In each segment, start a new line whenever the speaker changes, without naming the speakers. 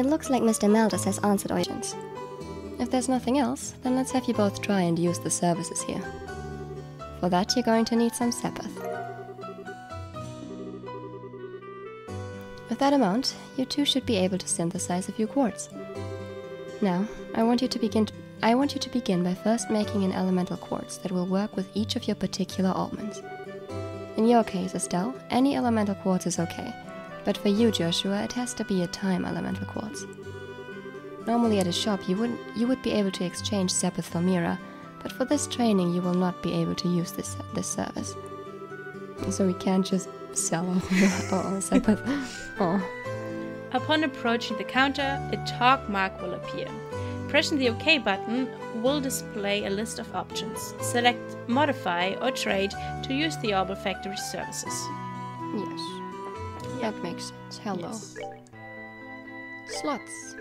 It looks like Mr. Meldus has answered all questions. If there's nothing else, then let's have you both try and use the services here. For that, you're going to need some Sepith. With that amount, you two should be able to synthesize a few quartz. Now, I want you to begin by first making an elemental quartz that will work with each of your particular augments. In your case, Estelle, any elemental quartz is okay, but for you, Joshua, it has to be a time elemental quartz. Normally at a shop, you would be able to exchange Sepith for Mira, but for this training, you will not be able to use this service. So we can't just sell our Sepith. Oh.
Upon approaching the counter, a talk mark will appear. Pressing the OK button will display a list of options. Select Modify or Trade to use the Orbital Factory services.
Yes, that makes sense. Hello.
Yes.
Slots.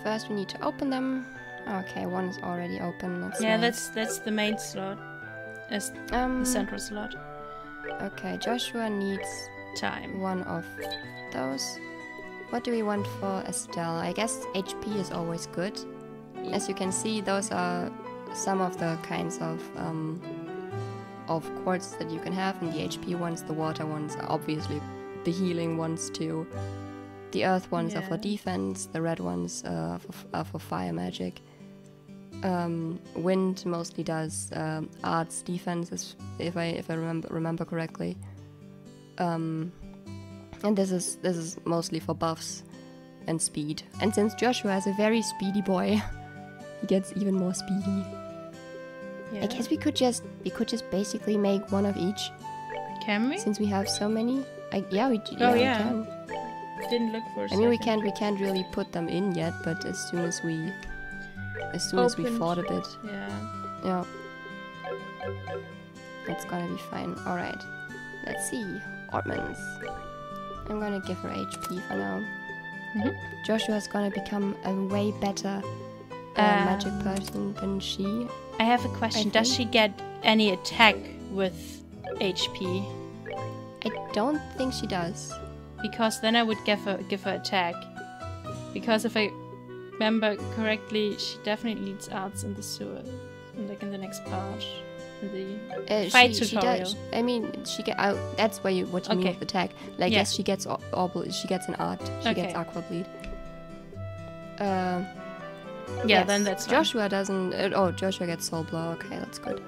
First we need to open them. Okay, one is already open. That's
yeah,
nice.
that's the main slot. The central slot.
Okay, Joshua needs
Time.
one of those. What do we want for Estelle? I guess HP is always good. As you can see, those are some of the kinds of quartz that you can have. And the HP ones, the water ones are obviously the healing ones too. The earth ones are for defense. The red ones are for fire magic. Wind mostly does arts defense, if I remember correctly. And this is mostly for buffs and speed. And since Joshua is a very speedy boy, he gets even more speedy. Yeah. I guess we could just basically make one of each.
Can we?
Since we have so many. Yeah, we can.
Didn't look for a
I mean,
second.
we can't really put them in yet, but as soon as we fought a bit. Yeah. It's gonna be fine. Alright. Let's see. Ortmans. I'm gonna give her HP for now. Joshua's gonna become a way better magic person than she.
I have a question. Does she get any attack with HP?
I don't think she does.
Because then I would give her attack. Because if I remember correctly, she definitely needs arts in the sewer, like in the next part, in the fight tutorial.
She does. I mean, she get out. That's what you mean with attack. Like yes, she gets she gets an art. She gets aqua bleed.
Yeah, then that's fine.
Joshua doesn't. Joshua gets soul blow. Okay, that's good.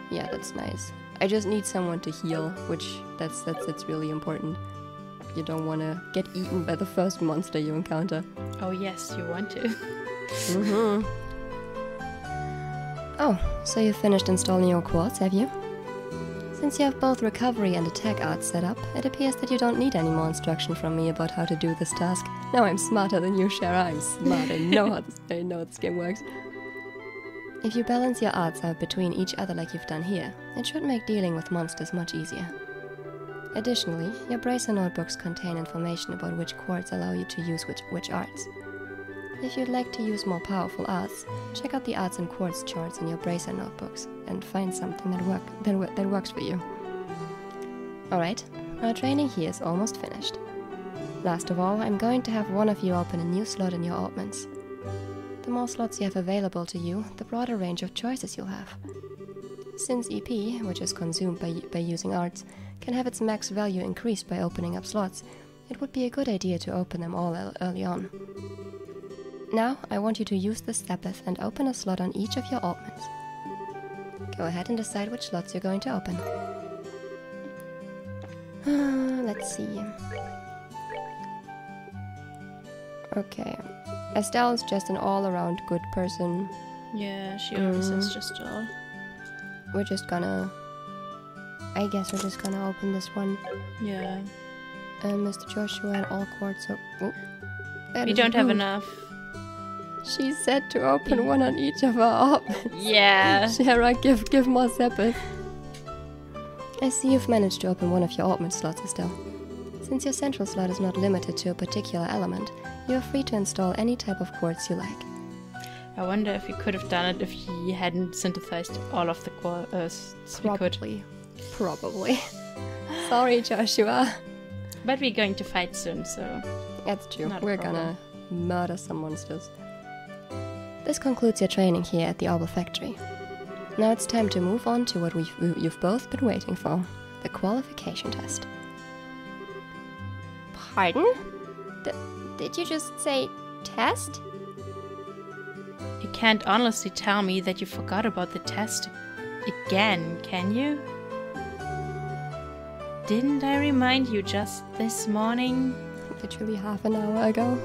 Yeah, that's nice. I just need someone to heal, which that's really important. You don't want to get eaten by the first monster you encounter.
Oh yes, you want to.
Oh, so you finished installing your quartz, have you? Since you have both recovery and attack arts set up, it appears that you don't need any more instruction from me about how to do this task. Now I'm smarter than you, Shara. I'm smart. I know how this game works. If you balance your arts out between each other like you've done here, it should make dealing with monsters much easier. Additionally, your bracer notebooks contain information about which quartz allow you to use which arts. If you'd like to use more powerful arts, check out the arts and quartz charts in your bracer notebooks and find something that works for you. Alright, our training here is almost finished. Last of all, I'm going to have one of you open a new slot in your augments. The more slots you have available to you, the broader range of choices you'll have. Since EP, which is consumed by using arts, can have its max value increased by opening up slots, it would be a good idea to open them all early on. Now, I want you to use the Sepith and open a slot on each of your augments. Go ahead and decide which slots you're going to open. Let's see. Okay. Estelle is just an all-around good person.
Yeah, she always is just all.
We're just gonna... I guess we're just gonna open this one.
Yeah.
Mr. Joshua and all quartz.
We don't have enough.
She said to open one on each of our augments.
Yeah.
Shara, give more Sepith. I see you've managed to open one of your augment slots, Estelle. Since your central slot is not limited to a particular element, you are free to install any type of quartz you like.
I wonder if we could have done it if he hadn't synthesized all of the quartz.
Probably. Sorry, Joshua.
But we're going to fight soon, so...
That's true.
Not a
We're
problem.
gonna murder some monsters. This concludes your training here at the Orbital Factory. Now it's time to move on to what you've both been waiting for, the qualification test.
Pardon? Did you just say test?
You can't honestly tell me that you forgot about the test again, can you? Didn't I remind you just this morning?
Literally half an hour ago.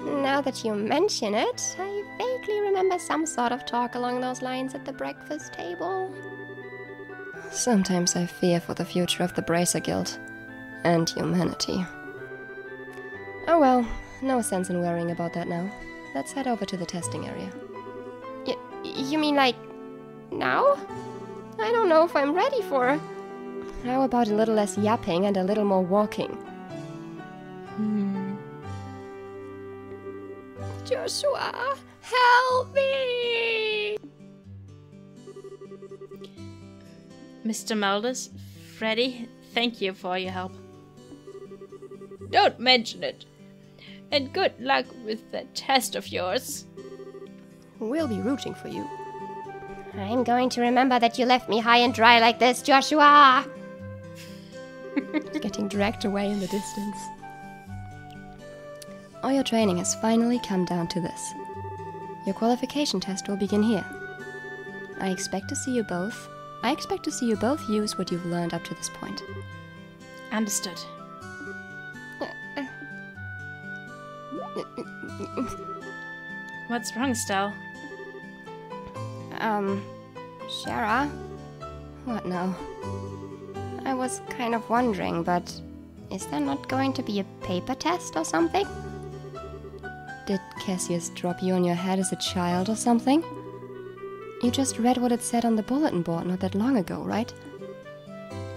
Now that you mention it, I vaguely remember some sort of talk along those lines at the breakfast table.
Sometimes I fear for the future of the Bracer Guild and humanity. Oh well, no sense in worrying about that now. Let's head over to the testing area.
You mean like now? I don't know if I'm ready for...
How about a little less yapping and a little more walking?
Joshua, help me!
Mr. Maldus, Freddy, thank you for your help. Don't mention it. And good luck with that test of yours.
We'll be rooting for you.
I'm going to remember that you left me high and dry like this, Joshua!
Getting dragged away in the distance. All your training has finally come down to this. Your qualification test will begin here. I expect to see you both use what you've learned up to this point.
Understood. What's wrong, Stell?
Shara?
What now?
I was kind of wondering, but is there not going to be a paper test or something?
Did Cassius drop you on your head as a child or something? You just read what it said on the bulletin board not that long ago, right?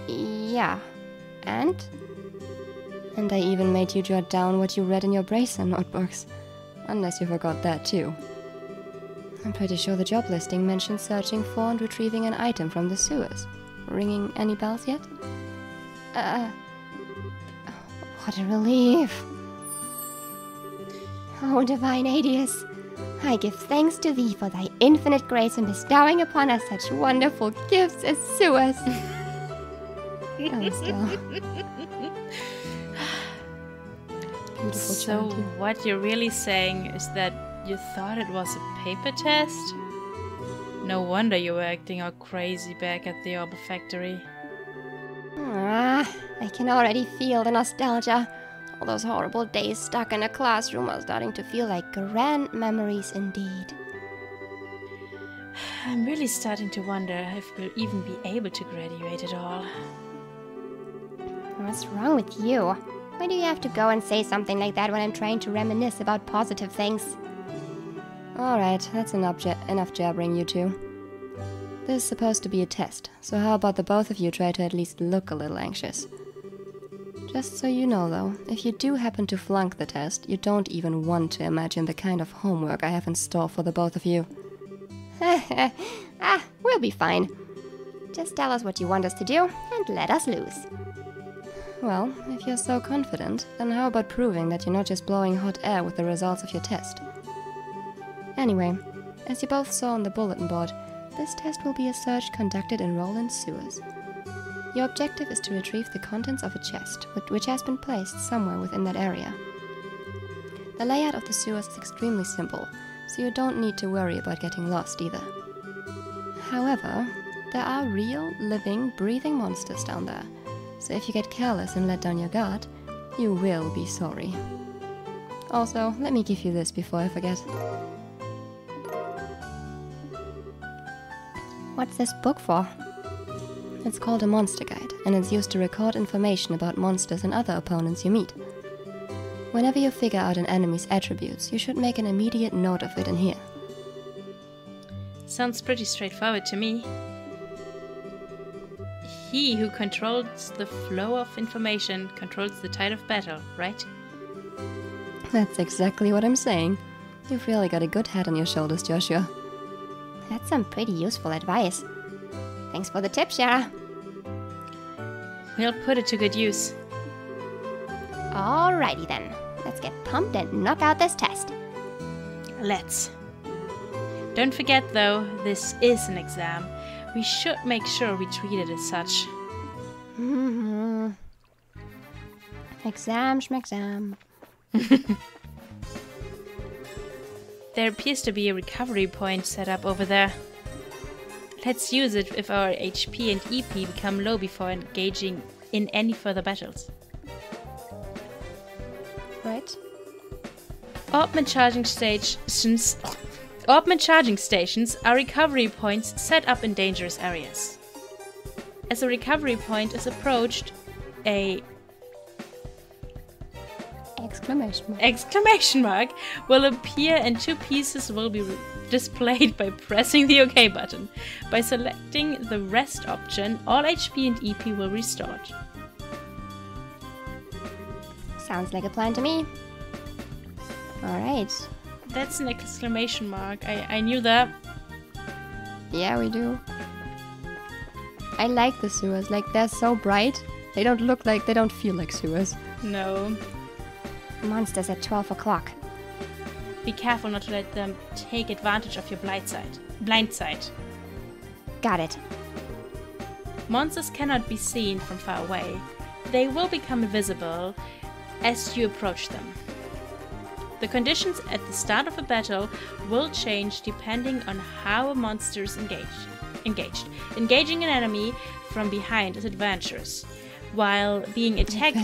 Yeah. And?
And I even made you jot down what you read in your Bracer notebooks. Unless you forgot that too. I'm pretty sure the job listing mentions searching for and retrieving an item from the sewers. Ringing any bells yet?
What a relief. Oh, divine Adius, I give thanks to thee for thy infinite grace in bestowing upon us such wonderful gifts as sewers.
Oh, Stell. Beautiful
So
child, you.
what you're really saying is that you thought it was a paper test? No wonder you were acting all crazy back at the Orbital Factory.
I can already feel the nostalgia. All those horrible days stuck in a classroom are starting to feel like grand memories indeed.
I'm really starting to wonder if we'll even be able to graduate at all.
What's wrong with you? Why do you have to go and say something like that when I'm trying to reminisce about positive things?
Alright, that's enough jabbering, you two. This is supposed to be a test, so how about the both of you try to at least look a little anxious? Just so you know though, if you do happen to flunk the test, you don't even want to imagine the kind of homework I have in store for the both of you.
We'll be fine. Just tell us what you want us to do, and let us loose.
Well, if you're so confident, then how about proving that you're not just blowing hot air with the results of your test? Anyway, as you both saw on the bulletin board, this test will be a search conducted in Roland's sewers. Your objective is to retrieve the contents of a chest, which has been placed somewhere within that area. The layout of the sewers is extremely simple, so you don't need to worry about getting lost either. However, there are real, living, breathing monsters down there, so if you get careless and let down your guard, you will be sorry. Also, let me give you this before I forget.
What's this book for?
It's called a monster guide, and it's used to record information about monsters and other opponents you meet. Whenever you figure out an enemy's attributes, you should make an immediate note of it in here.
Sounds pretty straightforward to me. He who controls the flow of information controls the tide of battle, right?
That's exactly what I'm saying. You've really got a good head on your shoulders, Joshua.
That's some pretty useful advice. Thanks for the tip, Shara.
We'll put it to good use.
Alrighty then. Let's get pumped and knock out this test.
Let's. Don't forget though, this is an exam. We should make sure we treat it as such.
Exam schmexam.
There appears to be a recovery point set up over there. Let's use it if our HP and EP become low before engaging in any further battles.
Right?
Augment charging stations are recovery points set up in dangerous areas. As a recovery point is approached, a exclamation mark will appear and two pieces will be displayed by pressing the OK button. By selecting the rest option, all HP and EP will be restored.
Sounds like a plan to me. Alright.
That's an exclamation mark. I knew that.
Yeah, we do. I like the sewers. Like, they're so bright. They don't feel like sewers.
No.
Monsters at 12 o'clock.
Be careful not to let them take advantage of your blind sight.
Got it.
Monsters cannot be seen from far away. They will become invisible as you approach them. The conditions at the start of a battle will change depending on how a monster is engaged. Engaging an enemy from behind is advantageous, while being attacked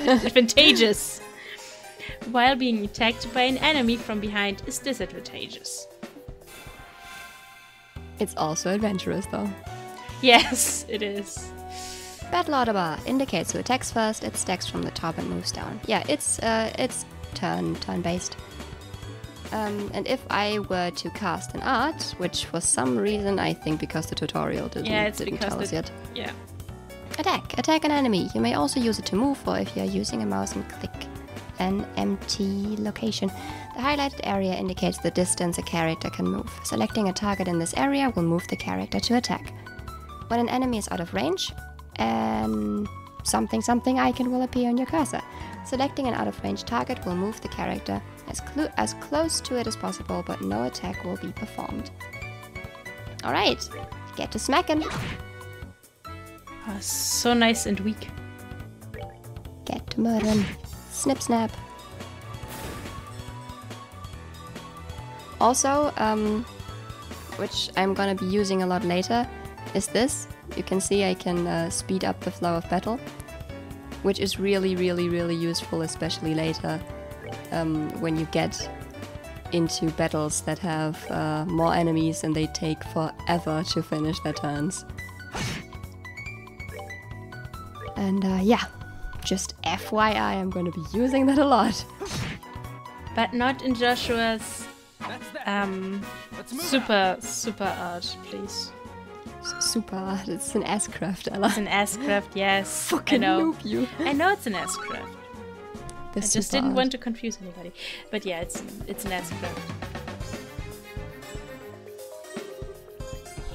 advantageous. While being attacked by an enemy from behind is disadvantageous.
It's also adventurous, though.
Yes, it is.
Battle order bar indicates who attacks first. It stacks from the top and moves down. Yeah, it's turn-based. And if I were to cast an art, which for some reason, I think because the tutorial didn't tell us yet.
Yeah.
Attack an enemy. You may also use it to move, or if you are using a mouse and click an empty location. The highlighted area indicates the distance a character can move. Selecting a target in this area will move the character to attack. When an enemy is out of range, something icon will appear on your cursor. Selecting an out-of-range target will move the character as close to it as possible, but no attack will be performed. Alright, get to smacking.
So nice and weak.
Get to murdering. Snip snap. Also, which I'm gonna be using a lot later, is this. You can see I can speed up the flow of battle, which is really useful, especially later when you get into battles that have more enemies and they take forever to finish their turns. And yeah, just FYI, I'm going to be using that a lot.
But not in Joshua's super art, please.
Super art, it's an S-craft, Ella.
It's an S-craft, yes.
Fucking
I know.
noob, you.
I know it's an S-craft. I just didn't want to confuse anybody. But yeah, it's an S-craft.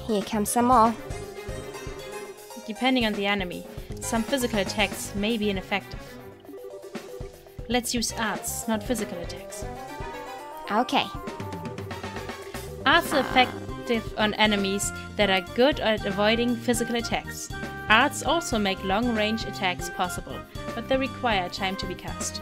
Here comes some more.
Depending on the enemy, some physical attacks may be ineffective. Let's use arts, not physical attacks.
Okay.
Arts are effective on enemies that are good at avoiding physical attacks. Arts also make long-range attacks possible, but they require time to be cast.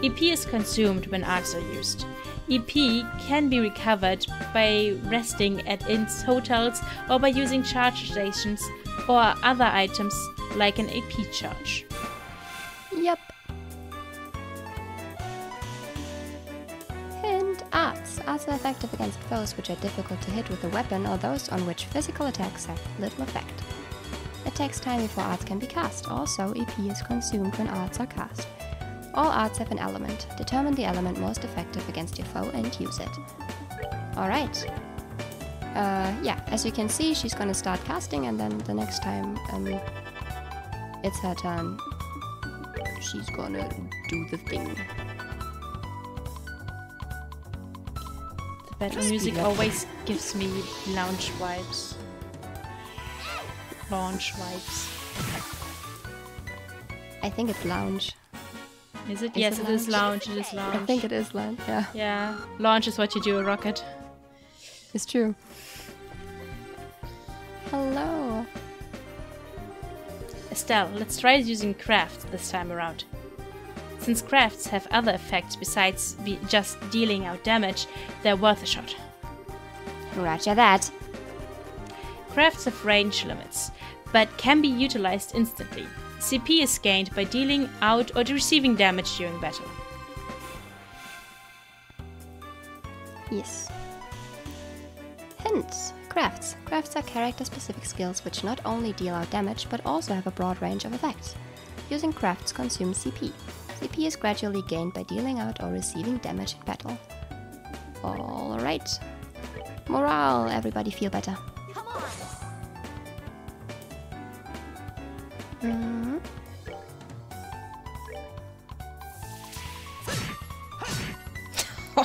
EP is consumed when arts are used. EP can be recovered by resting at inns, hotels, or by using charge stations or other items like an AP charge.
Yep.
And arts. Arts are effective against foes which are difficult to hit with a weapon or those on which physical attacks have little effect. It takes time before arts can be cast. Also, EP is consumed when arts are cast. All arts have an element. Determine the element most effective against your foe and use it. Alright. Yeah, as you can see, she's gonna start casting, and then the next time it's her turn, she's gonna do the thing.
The battle music always gives me lounge vibes. launch vibes.
I think it's lounge.
Is it?
Is
Yes,
it
it is
lounge?
lounge. It is lounge.
I think it is lounge, yeah.
Yeah, launch is what you do a rocket.
It's true. Hello.
Estelle, let's try using crafts this time around. Since crafts have other effects besides just dealing out damage, they're worth a shot.
Roger that.
Crafts have range limits, but can be utilized instantly. CP is gained by dealing out or receiving damage during battle.
Yes. Hints. Crafts. Crafts are character-specific skills which not only deal out damage, but also have a broad range of effects. Using crafts consumes CP. CP is gradually gained by dealing out or receiving damage in battle. Alright. Morale, everybody feel better.
Come on!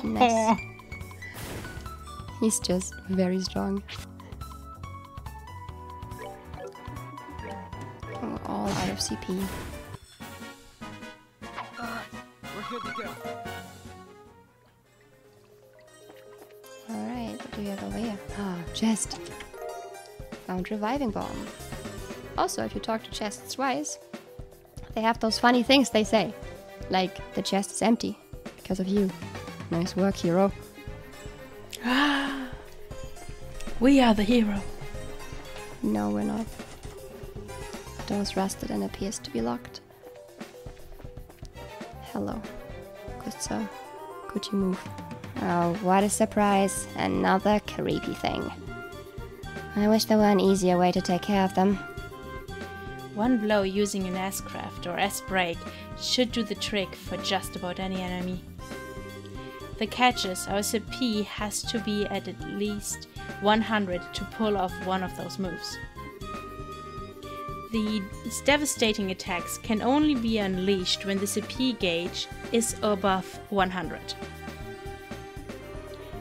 Nice. He's just very strong. Oh, all out of CP.
We're good to go.
Alright, what do we have over here? Ah, chest. Found reviving bomb. Also, if you talk to chests twice, they have those funny things they say. Like, the chest is empty. Because of you. Nice work, hero.
We are the hero.
No, we're not. Door's rusted and appears to be locked. Hello. Good sir. Could you move? Oh, what a surprise. Another creepy thing. I wish there were an easier way to take care of them.
One blow using an S-craft or S-break should do the trick for just about any enemy. The catch is our CP has to be at least 100 to pull off one of those moves. These devastating attacks can only be unleashed when the CP gauge is above 100.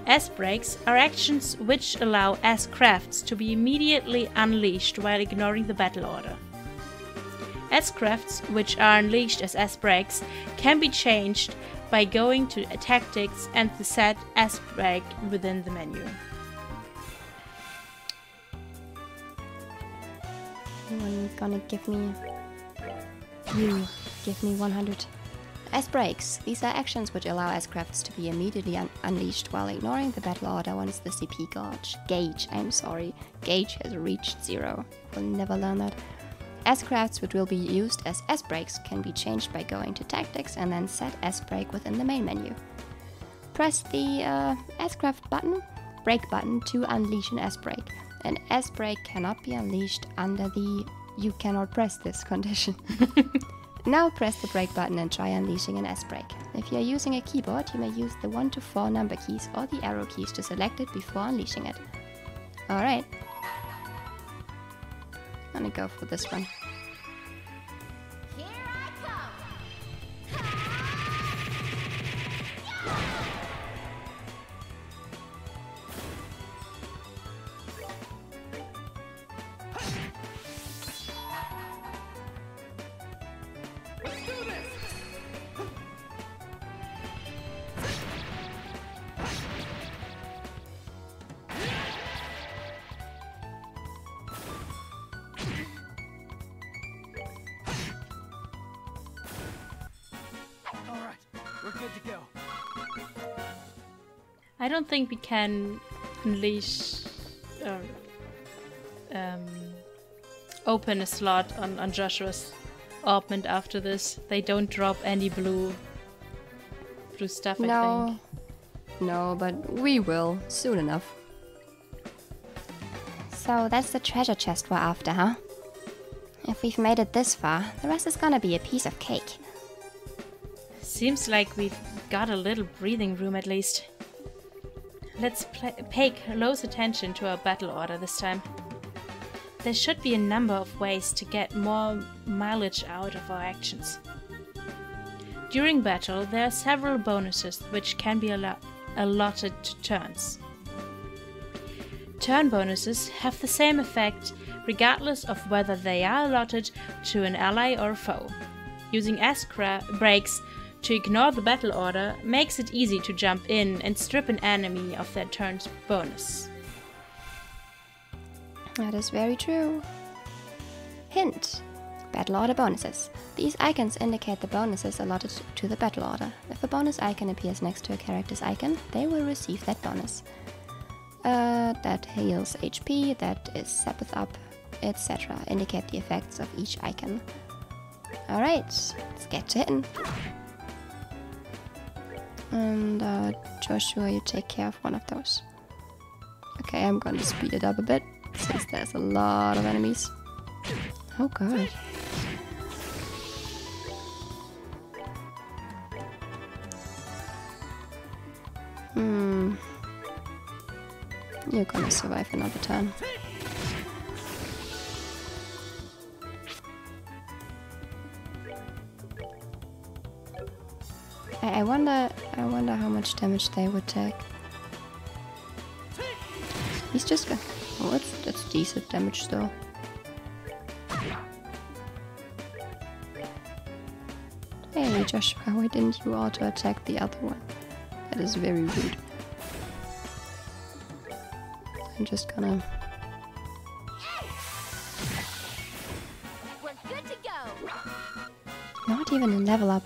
S-breaks are actions which allow S-crafts to be immediately unleashed while ignoring the battle order. S-crafts, which are unleashed as S-breaks, can be changed by going to Tactics and the set S-break within the menu.
Anyone gonna give me... You give me 100. S-breaks. These are actions which allow S-crafts to be immediately unleashed while ignoring the battle order once the CP gauge has reached 0. We'll never learn that. S-crafts which will be used as S-breaks can be changed by going to Tactics and then set S-break within the main menu. Press the S-craft break button to unleash an S-break. An S-break cannot be unleashed under the "you cannot press this" condition. Now press the break button and try unleashing an S-break. If you are using a keyboard, you may use the 1 to 4 number keys or the arrow keys to select it before unleashing it. Alright. I'm gonna go for this one.
Here I come!
Let's do this! Alright, we're good to go.
I don't think we can unleash or open a slot on Joshua's orbment after this. They don't drop any blue stuff, I think.
No, but we will, soon enough. So that's the treasure chest we're after, huh? If we've made it this far, the rest is gonna be a piece of cake.
Seems like we've got a little breathing room at least. Let's pay close attention to our battle order this time. There should be a number of ways to get more mileage out of our actions. During battle, there are several bonuses which can be allotted to turns. Turn bonuses have the same effect regardless of whether they are allotted to an ally or a foe. Using breaks to ignore the battle order makes it easy to jump in and strip an enemy of their turn's bonus.
That is very true. Hint. Battle order bonuses. These icons indicate the bonuses allotted to the battle order. If a bonus icon appears next to a character's icon, they will receive that bonus. That heals HP, that is Sabbath up, etc. Indicate the effects of each icon. Alright, let's get to hitting. And Joshua, you take care of one of those. Okay, I'm going to speed it up a bit, since there's a lot of enemies. Oh god. You're gonna survive another turn. I wonder how much damage they would take. He's just gonna... Oh, that's decent damage still. Hey Joshua, why didn't you auto-attack the other one? That is very rude. I'm just gonna...
We're good to go.
Not even a level up.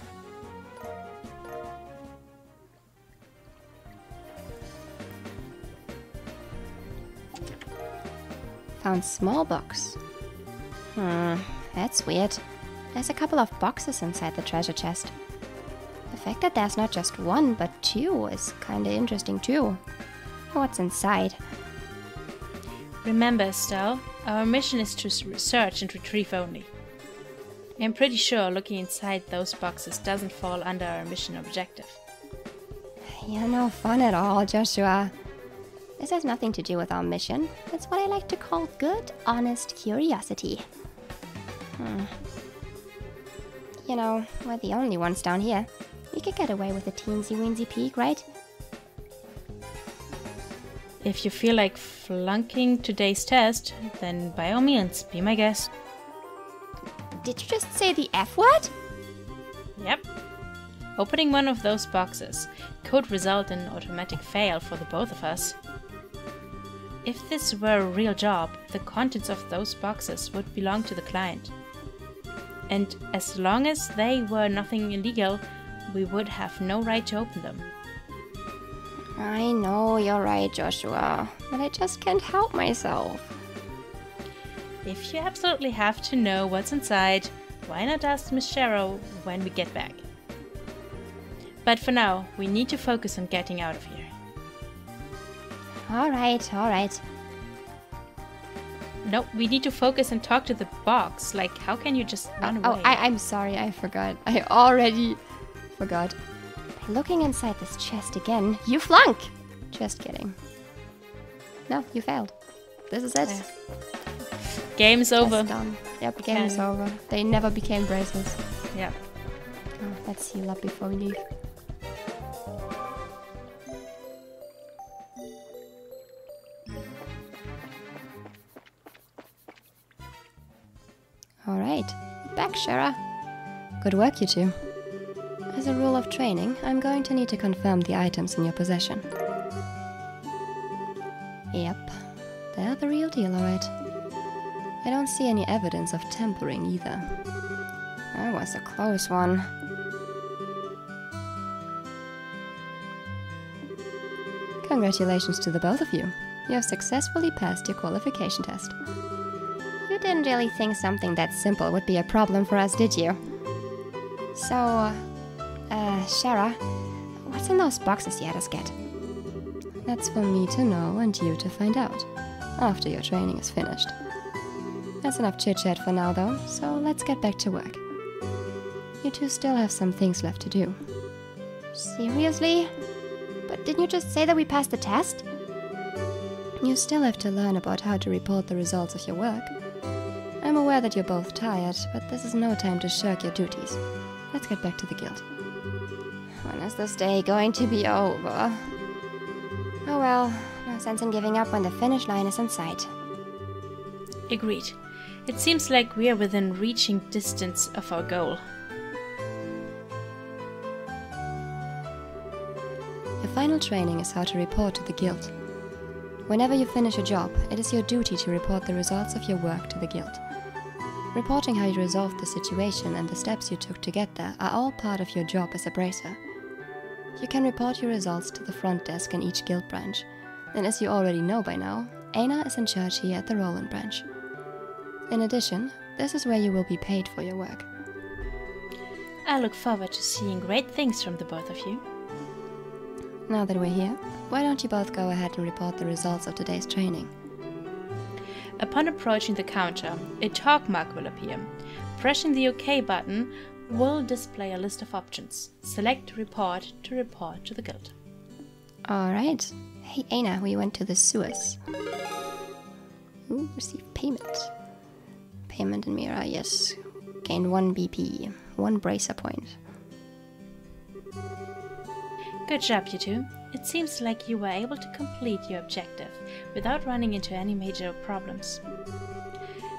Found small box. That's weird. There's a couple of boxes inside the treasure chest. The fact that there's not just one, but two is kinda interesting too. What's inside?
Remember, stll, our mission is to search and retrieve only. I'm pretty sure looking inside those boxes doesn't fall under our mission objective.
You're no fun at all, Joshua. This has nothing to do with our mission. It's what I like to call good, honest curiosity. You know, we're the only ones down here. We could get away with a teensy-weensy peek, right?
If you feel like flunking today's test, then by all means, be my guest.
Did you just say the F word?
Yep. Opening one of those boxes could result in an automatic fail for the both of us. If this were a real job, the contents of those boxes would belong to the client. And as long as they were nothing illegal, we would have no right to open them.
I know you're right, Joshua, but I just can't help myself.
If you absolutely have to know what's inside, why not ask Miss Sharrow when we get back? But for now, we need to focus on getting out of here.
Alright, alright.
No, we need to focus and talk to the box. Like, how can you just run away?
I'm sorry, I forgot. I already forgot. By looking inside this chest again, you flunk! Just kidding. No, you failed. This is it.
Game's over.
Done. Yep, game is over. They never became bracelets.
Yep.
Oh, let's heal up before we leave. Alright, back, Shara. Good work, you two. As a rule of training, I'm going to need to confirm the items in your possession. Yep, they're the real deal, alright. I don't see any evidence of tampering either. That was a close one. Congratulations to the both of you. You have successfully passed your qualification test. You didn't really think something that simple would be a problem for us, did you? So, Shara, what's in those boxes you had us get? That's for me to know and you to find out, after your training is finished. That's enough chit-chat for now, though, so let's get back to work. You two still have some things left to do. Seriously? But didn't you just say that we passed the test? You still have to learn about how to report the results of your work. I'm aware that you're both tired, but this is no time to shirk your duties. Let's get back to the guild. When is this day going to be over? Oh well, no sense in giving up when the finish line is in sight.
Agreed. It seems like we are within reaching distance of our goal.
Your final training is how to report to the guild. Whenever you finish a job, it is your duty to report the results of your work to the guild. Reporting how you resolved the situation and the steps you took to get there are all part of your job as a bracer. You can report your results to the front desk in each guild branch, and as you already know by now, Aina is in charge here at the Roland branch. In addition, this is where you will be paid for your work.
I look forward to seeing great things from the both of you.
Now that we're here, why don't you both go ahead and report the results of today's training?
Upon approaching the counter, a talk mark will appear. Pressing the OK button will display a list of options. Select Report to report to the guild.
Alright. Hey Aina, we went to the sewers. Ooh, receive payment. Payment in Mira, yes. Gain 1 BP, 1 bracer point.
Good job, you two. It seems like you were able to complete your objective without running into any major problems.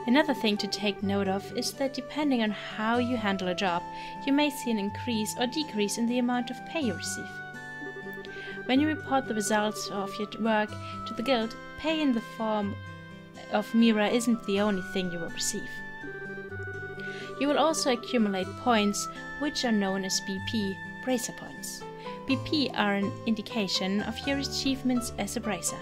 Another thing to take note of is that depending on how you handle a job, you may see an increase or decrease in the amount of pay you receive. When you report the results of your work to the guild, pay in the form of Mira isn't the only thing you will receive. You will also accumulate points, which are known as BP, bracer points. BP are an indication of your achievements as a bracer.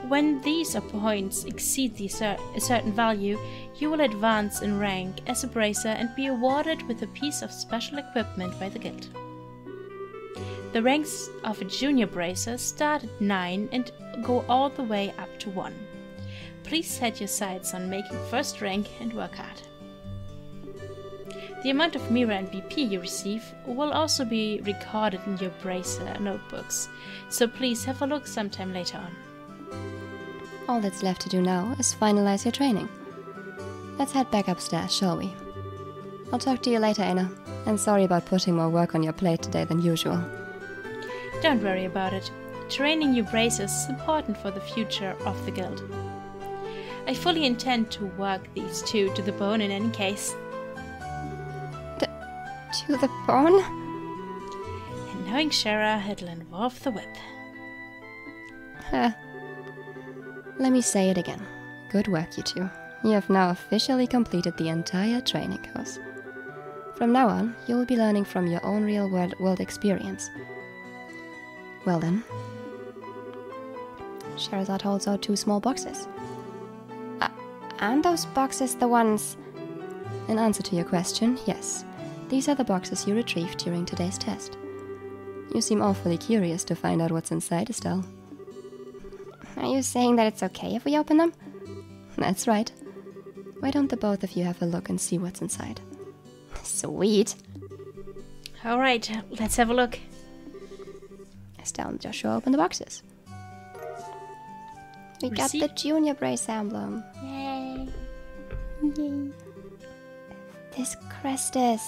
When these points exceed a certain value, you will advance in rank as a bracer and be awarded with a piece of special equipment by the guild. The ranks of a junior bracer start at 9 and go all the way up to 1. Please set your sights on making first rank and work hard. The amount of Mira and BP you receive will also be recorded in your bracer notebooks, so please have a look sometime later on.
All that's left to do now is finalize your training. Let's head back upstairs, shall we? I'll talk to you later, Aina, and sorry about putting more work on your plate today than usual.
Don't worry about it. Training new bracers is important for the future of the guild. I fully intend to work these two to the bone in any case.
To the bone?
And knowing Shara, it'll involve the whip.
Let me say it again. Good work, you two. You have now officially completed the entire training course. From now on, you will be learning from your own real-world experience. Well then. Sherazade holds out 2 small boxes. Aren't those boxes the ones... In answer to your question, yes. These are the boxes you retrieved during today's test. You seem awfully curious to find out what's inside, Estelle.
Are you saying that it's okay if we open them?
That's right. Why don't the both of you have a look and see what's inside?
Sweet.
Alright, let's have a look.
Estelle and Joshua open the boxes. We got the junior brace emblem.
Yay!
Yay. This crest is...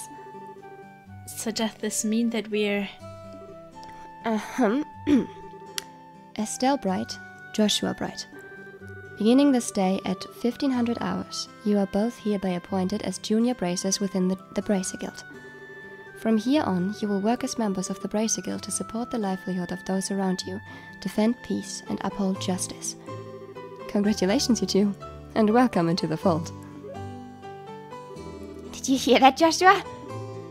So does this mean that we're...
Estelle Bright, Joshua Bright. Beginning this day at 1500 hours, you are both hereby appointed as junior bracers within the Bracer Guild. From here on, you will work as members of the Bracer Guild to support the livelihood of those around you, defend peace, and uphold justice. Congratulations, you two, and welcome into the fold.
Did you hear that, Joshua?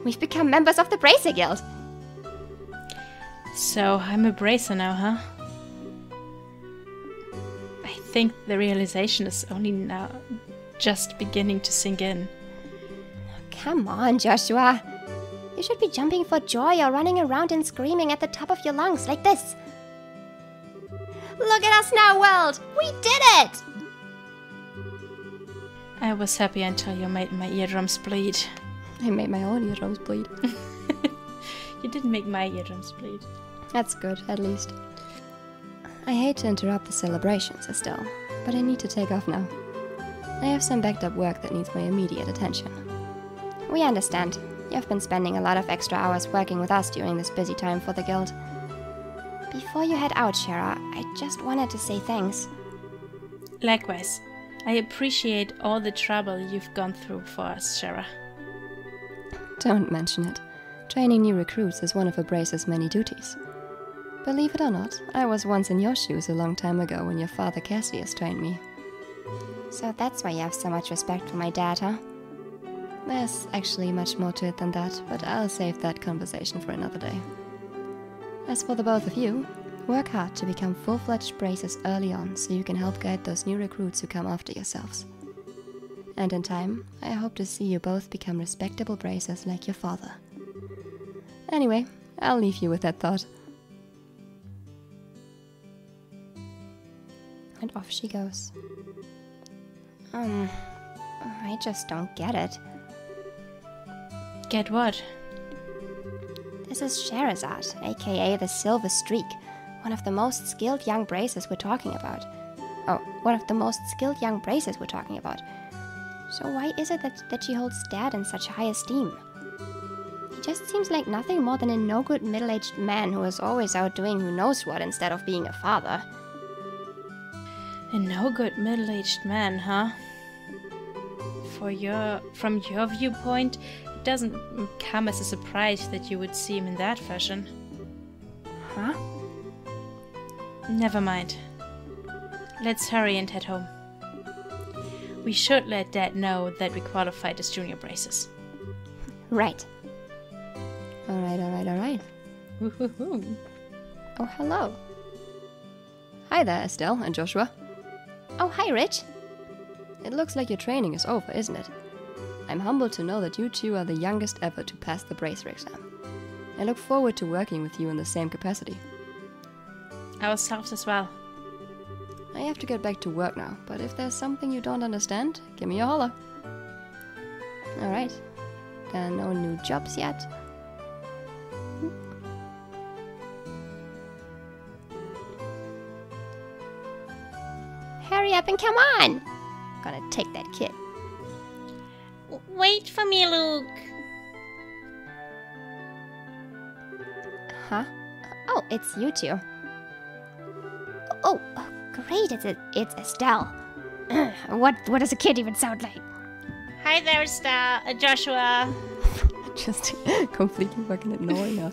We've become members of the Bracer Guild.
So I'm a bracer now, huh? I think the realization is only now just beginning to sink in.
Come on, Joshua. You should be jumping for joy or running around and screaming at the top of your lungs like this. Look at us now, world! We did it!
I was happy until you made my eardrums bleed.
I made my own eardrums bleed.
You didn't make my eardrums bleed.
That's good, at least. I hate to interrupt the celebrations, Estelle, but I need to take off now. I have some backed up work that needs my immediate attention.
We understand. You've been spending a lot of extra hours working with us during this busy time for the guild. Before you head out, Shara, I just wanted to say thanks.
Likewise. I appreciate all the trouble you've gone through for us, Shara.
Don't mention it. Training new recruits is one of a bracer's many duties. Believe it or not, I was once in your shoes a long time ago when your father Cassius trained me.
So that's why you have so much respect for my dad, huh?
There's actually much more to it than that, but I'll save that conversation for another day. As for the both of you, work hard to become full-fledged bracers early on so you can help guide those new recruits who come after yourselves. And in time, I hope to see you both become respectable bracers like your father. Anyway, I'll leave you with that thought.
And off she goes. I just don't get it.
Get what?
This is Sherazade, aka the Silver Streak, one of the most skilled young bracers we're talking about. Oh, one of the most skilled young bracers we're talking about. So why is it that she holds Dad in such high esteem? He just seems like nothing more than a no-good middle-aged man who is always out doing who knows what instead of being a father.
A no-good middle-aged man, huh? From your viewpoint, it doesn't come as a surprise that you would see him in that fashion.
Huh?
Never mind. Let's hurry and head home. We should let Dad know that we qualified as junior bracers.
Right.
Alright.
Woohoo!
Oh, hello.
Hi there, Estelle and Joshua.
Oh, hi, Rich.
It looks like your training is over, isn't it? I'm humbled to know that you two are the youngest ever to pass the bracer exam. I look forward to working with you in the same capacity.
Ourselves as well.
I have to get back to work now, but if there's something you don't understand, give me a holler. Alright. There are no new jobs yet.
Hurry up and come on! Gonna take that kid.
Wait for me, Luke.
Huh? Oh, it's you two. Oh, great! It's Estelle. What does a kid even sound like?
Hi there, Joshua.
Just completely fucking ignoring her.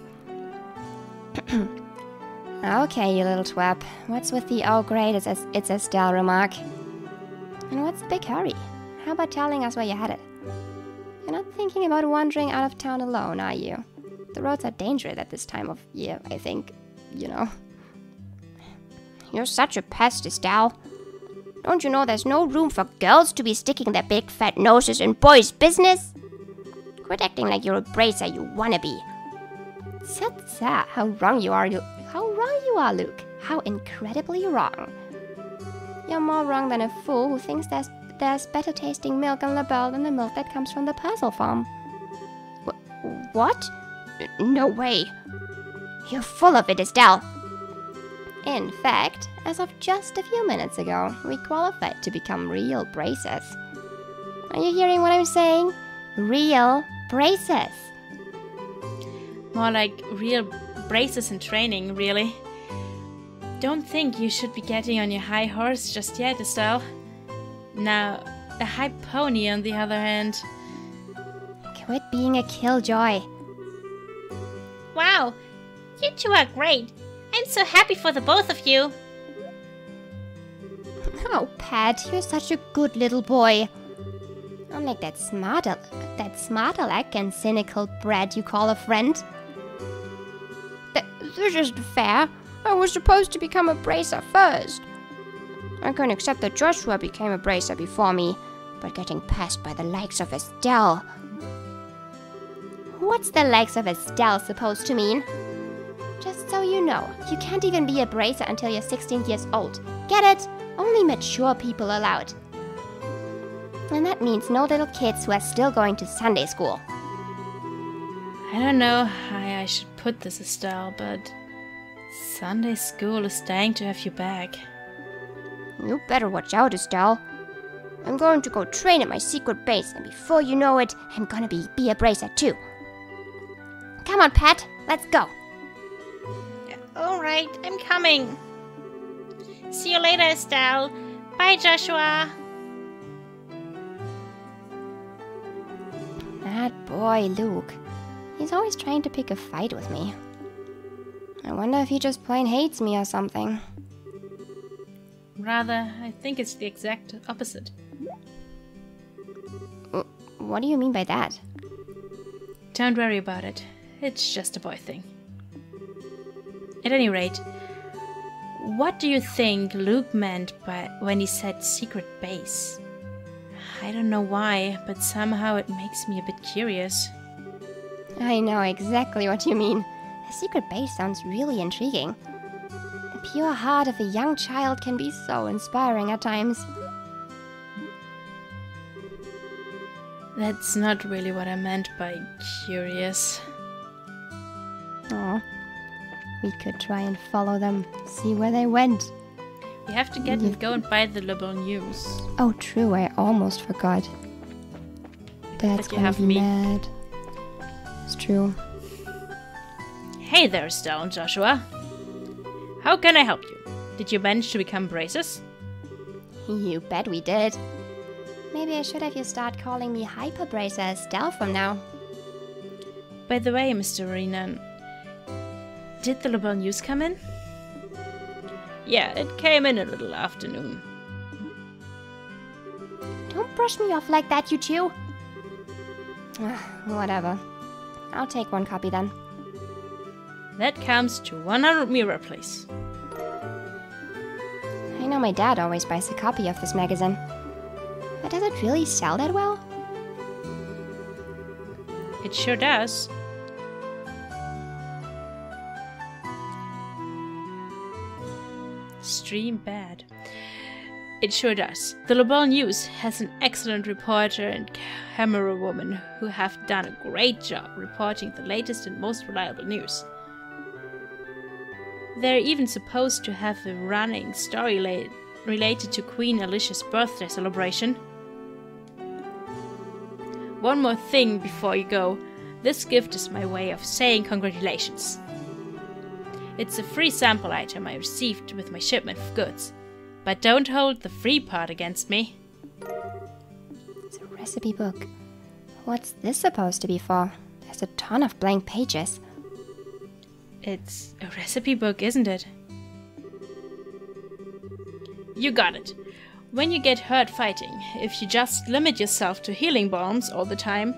Okay, you little twap. What's with the "oh great, it's Estelle" remark? And what's the big hurry? How about telling us where you're headed? You're not thinking about wandering out of town alone, are you? The roads are dangerous at this time of year, I think. You know. You're such a pest, Estelle. Don't you know there's no room for girls to be sticking their big fat noses in boys' business? Quit acting like you're a bracer you wanna be. Tsa, how wrong you are, Luke. How incredibly wrong. You're more wrong than a fool who thinks there's better tasting milk in La Belle than the milk that comes from the Purcell farm. What? No way. You're full of it, Estelle. In fact, as of just a few minutes ago, we qualified to become real bracers. Are you hearing what I'm saying? Real bracers.
More like real braces in training, really. Don't think you should be getting on your high horse just yet, Estelle. Now, a high pony, on the other hand.
Quit being a killjoy.
Wow, you two are great. I'm so happy for the both of you.
Oh, Pat, you're such a good little boy. Unlike that smart aleck and cynical brat you call a friend. This isn't fair. I was supposed to become a bracer first. I can accept that Joshua became a bracer before me, but getting passed by the likes of Estelle. What's the likes of Estelle supposed to mean? Just so you know, you can't even be a bracer until you're 16 years old. Get it? Only mature people allowed. And that means no little kids who are still going to Sunday school.
I don't know how I should put this, Estelle, but Sunday school is dying to have you back.
You better watch out, Estelle. I'm going to go train at my secret base, and before you know it, I'm gonna be a bracer too. Come on, Pat, let's go.
Alright, I'm coming. See you later, Estelle. Bye, Joshua.
boy, Luke. He's always trying to pick a fight with me. I wonder if he just plain hates me or something.
Rather, I think it's the exact opposite.
What do you mean by that?
Don't worry about it. It's just a boy thing. At any rate, what do you think Luke meant by when he said secret base? I don't know why, but somehow it makes me a bit curious.
I know exactly what you mean. A secret base sounds really intriguing. The pure heart of a young child can be so inspiring at times.
That's not really what I meant by curious.
Oh, we could try and follow them, see where they went.
We have to go and buy the liberal news.
Oh, true, I almost forgot. Dad's
But you
gonna
have
be
me.
mad. It's true.
Hey there, Stell and Joshua. How can I help you? Did you manage to become braces?
You bet we did. Maybe I should have you start calling me Hyper Bracer Estelle from now.
By the way, Mr. Renan, did the liberal news come in? Yeah, it came in a little afternoon.
Don't brush me off like that, you two. Whatever. I'll take one copy then.
That comes to 100 Mirror, please.
I know my dad always buys a copy of this magazine. But does it really sell that well?
It sure does. Stream bad. It sure does. The Liberal News has an excellent reporter and camera woman who have done a great job reporting the latest and most reliable news. They're even supposed to have a running story related to Queen Alicia's birthday celebration. One more thing before you go. This gift is my way of saying congratulations. It's a free sample item I received with my shipment of goods. But don't hold the free part against me.
It's a recipe book. What's this supposed to be for? There's a ton of blank pages.
It's a recipe book, isn't it? You got it. When you get hurt fighting, if you just limit yourself to healing balms all the time,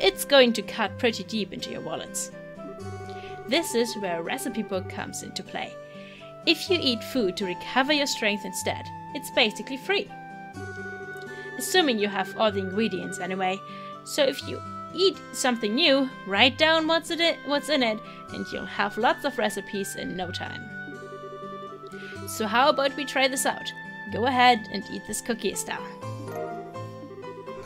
it's going to cut pretty deep into your wallets. This is where a recipe book comes into play. If you eat food to recover your strength instead, it's basically free. Assuming you have all the ingredients anyway, so if you eat something new, write down what's in it, and you'll have lots of recipes in no time. So how about we try this out? Go ahead and eat this cookie, Estelle.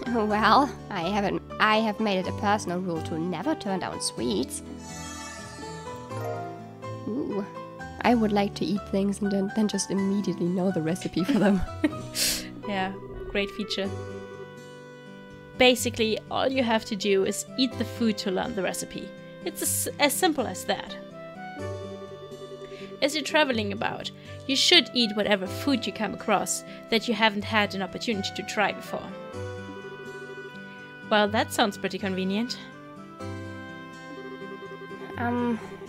Well, I have made it a personal rule to never turn down sweets. Ooh, I would like to eat things and then just immediately know the recipe for them.
Yeah, great feature. Basically, all you have to do is eat the food to learn the recipe. It's as simple as that. As you're traveling about, you should eat whatever food you come across that you haven't had an opportunity to try before. Well, that sounds pretty convenient.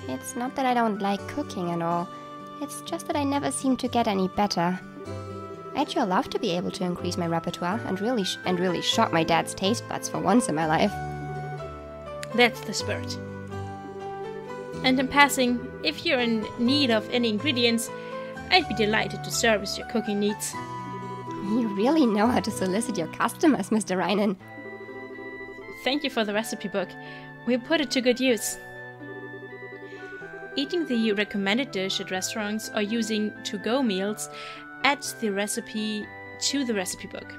It's not that I don't like cooking and all. It's just that I never seem to get any better. I'd sure love to be able to increase my repertoire and really shock my dad's taste buds for once in my life.
That's the spirit. And in passing, if you're in need of any ingredients, I'd be delighted to service your cooking needs.
You really know how to solicit your customers, Mr. Reinen.
Thank you for the recipe book. We'll put it to good use. Eating the recommended dish at restaurants or using to-go meals adds the recipe to the recipe book.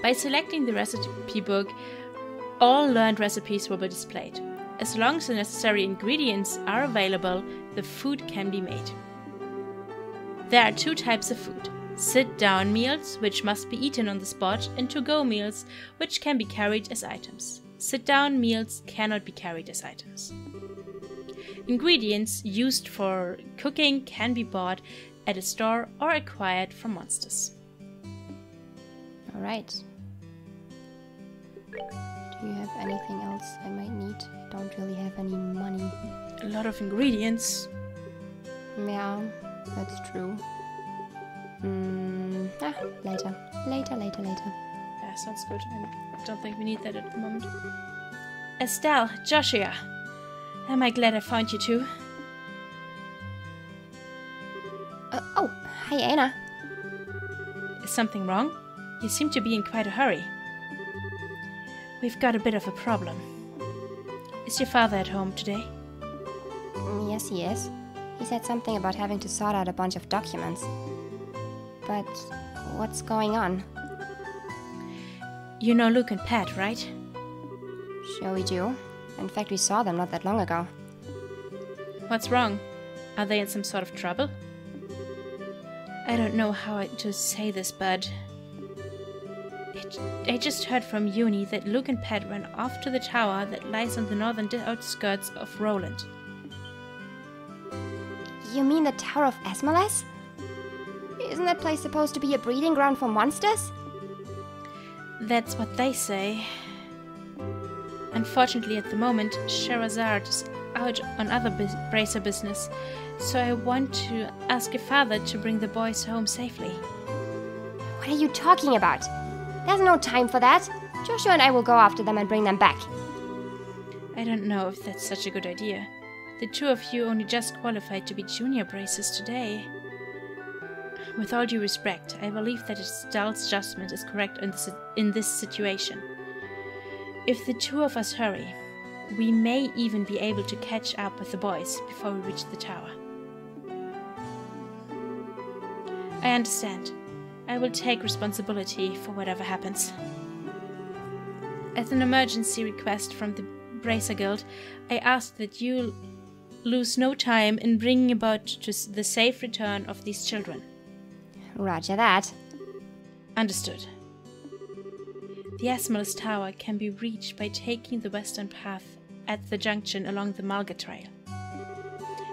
By selecting the recipe book, all learned recipes will be displayed. As long as the necessary ingredients are available, the food can be made. There are two types of food: sit-down meals, which must be eaten on the spot, and to-go meals, which can be carried as items. Sit-down meals cannot be carried as items. Ingredients used for cooking can be bought at a store or acquired from monsters.
Alright. Do Do you have anything else I might need? I don't really have any money.
A lot of ingredients.
Yeah, that's true. Later.
Yeah, sounds good. I don't think we need that at the moment. Estelle, Joshua, am I glad I found you two?
Oh, hi Anna.
Is something wrong? You seem to be in quite a hurry. We've got a bit of a problem. Is your father at home today?
Yes, he is. He said something about having to sort out a bunch of documents. But what's going on?
You know Luke and Pat, right?
Sure we do. In fact, we saw them not that long ago.
What's wrong? Are they in some sort of trouble? I don't know how to say this, but I just heard from Uni that Luke and Pat ran off to the tower that lies on the northern outskirts of Roland.
You mean the Tower of Asmoles? Isn't that place supposed to be a breeding ground for monsters?
That's what they say. Unfortunately, at the moment, Sherazard is out on other bracer business, so I want to ask your father to bring the boys home safely.
What are you talking about? There's no time for that. Joshua and I will go after them and bring them back.
I don't know if that's such a good idea. The two of you only just qualified to be junior bracers today. With all due respect, I believe that Estelle's judgment is correct in this situation. If the two of us hurry, we may even be able to catch up with the boys before we reach the tower. I understand. I will take responsibility for whatever happens. As an emergency request from the Bracer Guild, I ask that you lose no time in bringing about to the safe return of these children.
Roger that.
Understood. The Asmoles Tower can be reached by taking the western path at the junction along the Mulga Trail.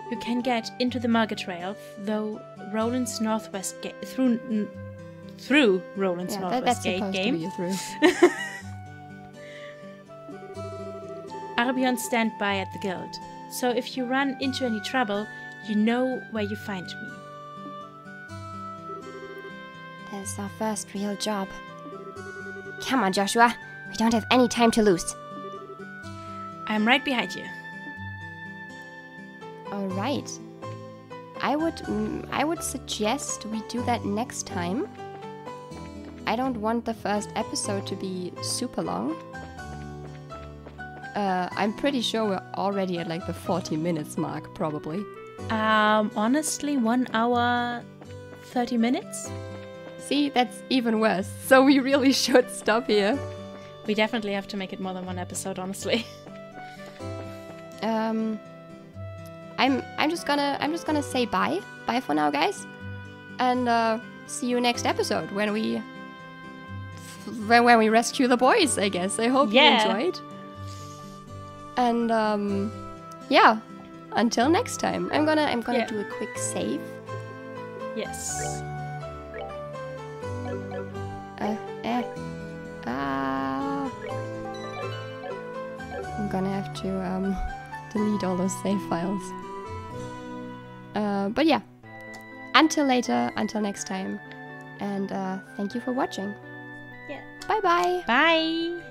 You can get into the Mulga Trail through Roland's Northwest Gate through Roland's Northwest Gate game. I'll be on standby at the guild, so if you run into any trouble, you know where you find me.
That's our first real job. Come on, Joshua. We don't have any time to lose.
I'm right behind you.
All right. I would suggest we do that next time. I don't want the first episode to be super long. I'm pretty sure we're already at like the 40 minutes mark, probably.
Honestly, 1 hour, 30 minutes?
See, that's even worse. So we really should stop here.
We definitely have to make it more than one episode, honestly.
I'm just gonna say bye. Bye for now, guys. And see you next episode when we rescue the boys, I guess. I hope you enjoyed. And yeah, until next time. I'm gonna do a quick save.
Yes.
I'm gonna have to delete all those save files. But yeah, until later, until next time, and thank you for watching.
Yeah.
Bye-bye.
Bye.